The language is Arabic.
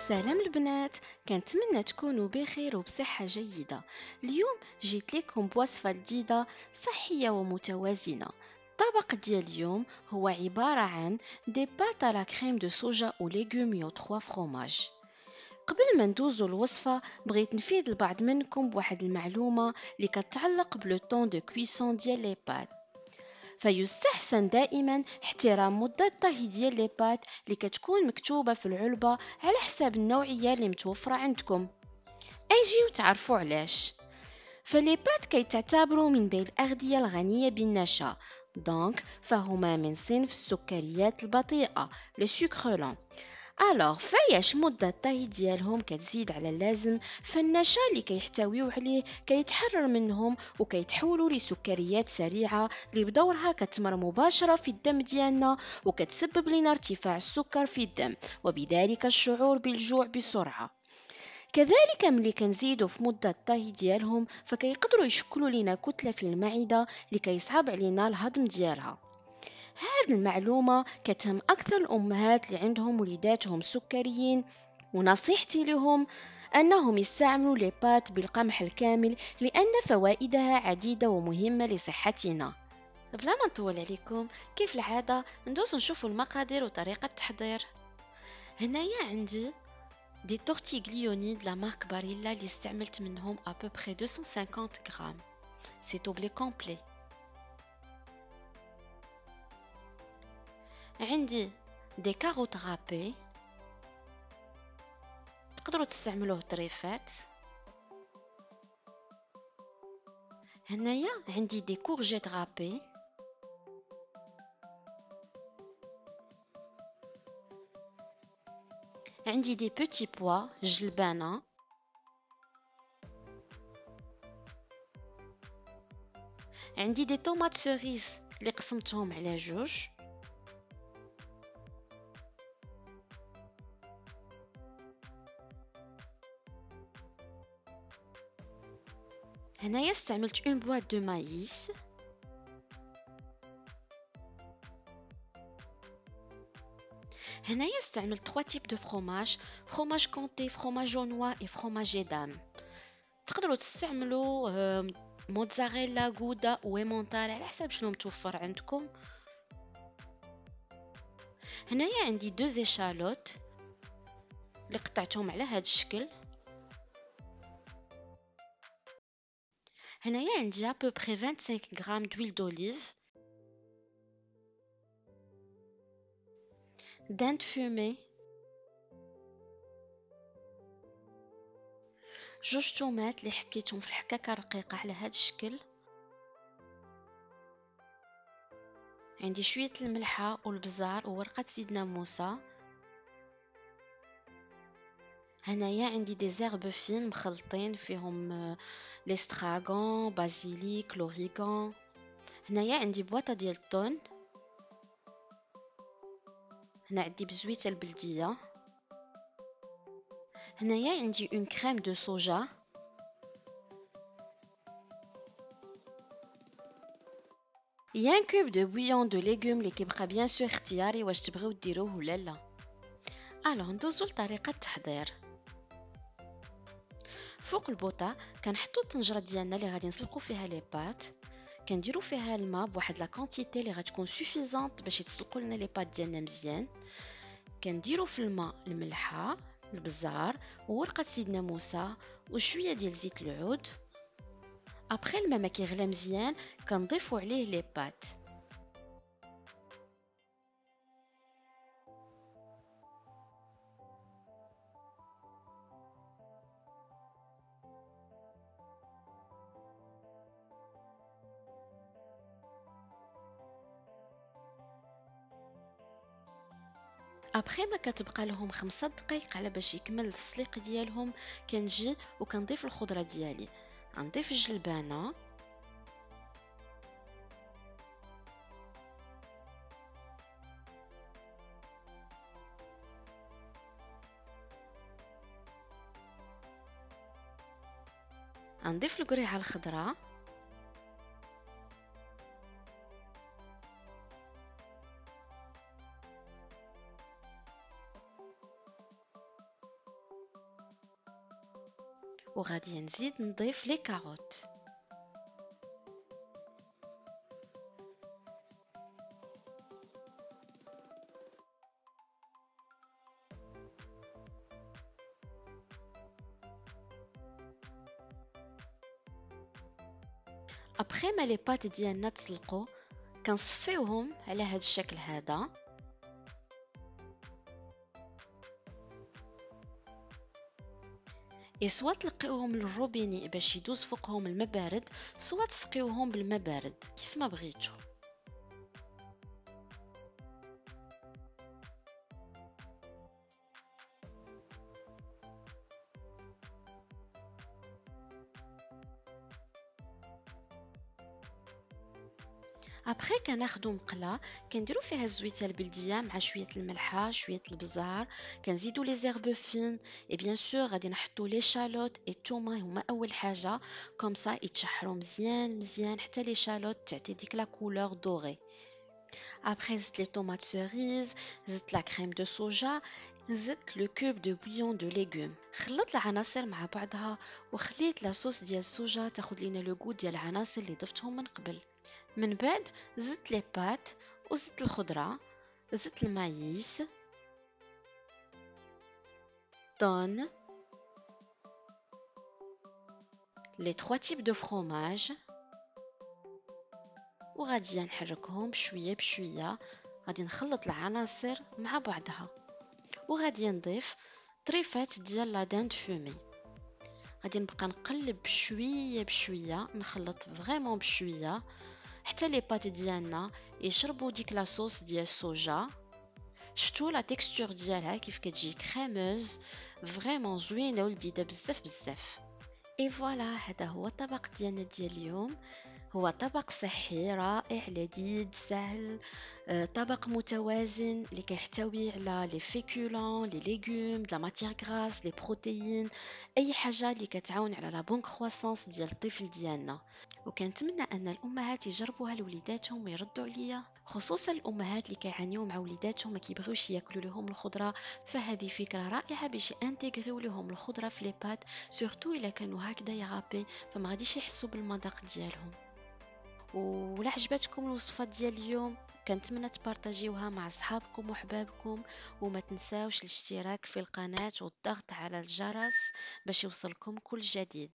سلام البنات، كنتمنى تكونوا بخير وبصحة جيدة. اليوم جيت لكم بوصفة جديدة صحية ومتوازنة. الطبق ديال اليوم هو عبارة عن دي بات على كريم دو صوجا و ليغوم 3 فروماج. قبل ما ندوزو الوصفة بغيت نفيد البعض منكم بواحد المعلومة اللي كتعلق بلو طون دو كويسون ديال لي بات. فيستحسن دائما احترام مدة الطهي ديال لي بات اللي كتكون مكتوبة في العلبة على حساب النوعية اللي متوفرة عندكم. اجيو تعرفوا علاش. فلي بات كيتعتبروا من بين الأغذية الغنية بالنشا، دونك فهما من صنف السكريات البطيئة لو سكر. الوغ فاياش مدة الطهي ديالهم كتزيد على اللازم، فالنشا اللي كيحتويو عليه كيتحرر منهم وكيتحولوا لسكريات سريعة اللي بدورها كتمر مباشرة في الدم ديالنا وكتسبب لنا ارتفاع السكر في الدم وبذلك الشعور بالجوع بسرعة. كذلك ملي كنزيدو في مدة الطهي ديالهم فكيقدروا يشكلوا لنا كتلة في المعدة اللي كيصعب علينا الهضم ديالها. هذه المعلومة كتهم أكثر الأمهات اللي عندهم وليداتهم سكريين، ونصيحتي لهم أنهم يستعملوا لي بات بالقمح الكامل لأن فوائدها عديدة ومهمة لصحتنا. بلا ما نطول عليكم، كيف العادة ندوز نشوفوا المقادير وطريقة التحضير. هنايا عندي دي تورتي غليوني د لا مارك باريلا اللي استعملت منهم أبوبخي 250 غرام. سي توبلي كومبلي. عندي دي كاروت غابي، تقدروا تستعملوه طريفات. هنايا عندي دي كورجيت غابي. عندي دي بوتي بوا جلبانة. عندي دي طوماط سوريز اللي قسمتهم على جوج. هنايا استعملت اون بواط دو مايس. هنايا استعملت 3 تيب دو فروماج: فروماج كونتي، فروماج جونوا اي فروماج ادام. تقدروا تستعملوا موتزاريلا، غودا ومونتال على حسب شنو متوفر عندكم. هنايا عندي دو زيشالوت اللي قطعتهم على هذا الشكل. هنايا عندي ابوبري 25 غرام دويل دوليف، دانت فومي، جوج طوماط اللي حكيتهم في الحكاكه رقيقه على هذا الشكل. عندي شويه الملحه والبزار وورقه زيت ناموسه. هنايا عندي دي زيرب فين مخلطين فيهم ليستراغون، بازيليك، لوريغان. هنايا عندي بواطه ديال الطون. هنا عندي بزويته البلديه. هنايا عندي اون كريم دو صوجا. يان كوب دو بويون دو ليغوم اللي كيبقى بيان سور اختياري واش تبغيو ديروه ولا لا. الوغ ندوزو لطريقه التحضير. فوق البوطه كنحطو الطنجره ديالنا اللي غادي نسلقو فيها لي بات. كنديرو فيها الماء بواحد لا كونتيتي اللي غتكون سوفيزونت باش يتسلقوا لنا لي بات ديالنا مزيان. كنديرو في الماء الملحه، البزار وورقه زيت ناموسه وشويه ديال زيت العود. ابخي الماء ما كيغلى مزيان كنضيفو عليه لي بات. ابخي ما كتبقى لهم 5 دقائق على باش يكمل التسليق ديالهم، كنجي وكنضيف الخضره ديالي. غنضيف الجلبانه، غنضيف القريعه الخضراء، وغادي نزيد نضيف لي كاروت. ابخي ما لي بات ديالنا تسلقوا كنصفيوهم على هذا الشكل هذا. سوا تلقيوهم للروبيني باش يدوز فوقهم الماء بارد، سوا تسقيوهم بالماء بارد كيف ما بغيتو. ابخي كناخدو مقله كنديرو فيها الزويته البلديه مع شويه الملحه شويه البزار، كنزيدو لي زيرب فين اي بيان سور غادي نحطو لي شالوت اي الثومه هما اول حاجه، كوم سا يتشحروا مزيان مزيان حتى لي شالوت تعطي ديك لا كولور دوري. ابخي زدت لي طوماط سوريز، زدت لا كريم دو صوجا، زدت لو كوب دو بويون دو ليغوم، خلطت العناصر مع بعضها وخليت لا صوص ديال الصوجا تاخد لينا لو غو ديال العناصر اللي ضفتهم من قبل. من بعد زدت لي بات وزدت الخضره، زدت المايس، طون، لي 3 تيب دو فروماج، وغادي نحركهم بشويه بشويه. غادي نخلط العناصر مع بعضها وغادي نضيف طريفات ديال لا داند فومي. غادي نبقى نقلب بشويه بشويه، نخلط فريمون بشويه حتى لي بات ديالنا يشربوا ديك لا صوص ديال الصوجا. شفتوا لا تيكستور ديالها كيف كتجي كريموز، فريمون زوينه ولذيذه بزاف بزاف. اي فوالا، هذا هو الطبق ديالنا ديال اليوم. هو طبق صحي رائع لذيذ سهل، طبق متوازن اللي كيحتوي على لي فيكولون لي ليغوم لا ماتيير غراس لي بروتيين، اي حاجه اللي كتعاون على لا بون كرواسونس ديال الطفل ديالنا. وكنتمنى ان الامهات يجربوها لوليداتهم ويردوا عليا، خصوصا الامهات اللي كيعانيو مع وليداتهم ما كيبغيوش ياكلوا لهم الخضره، فهذه فكره رائعه باش انتغريو لهم الخضره في لي بات، سورتو الا كانوا هكذا يغابي فما غاديش يحسوا بالمذاق ديالهم. ولا عجبتكم الوصفه ديال اليوم كنتمنى تبارطاجيوها مع صحابكم وحبابكم، وما تنساوش الاشتراك في القناه والضغط على الجرس باش يوصلكم كل جديد.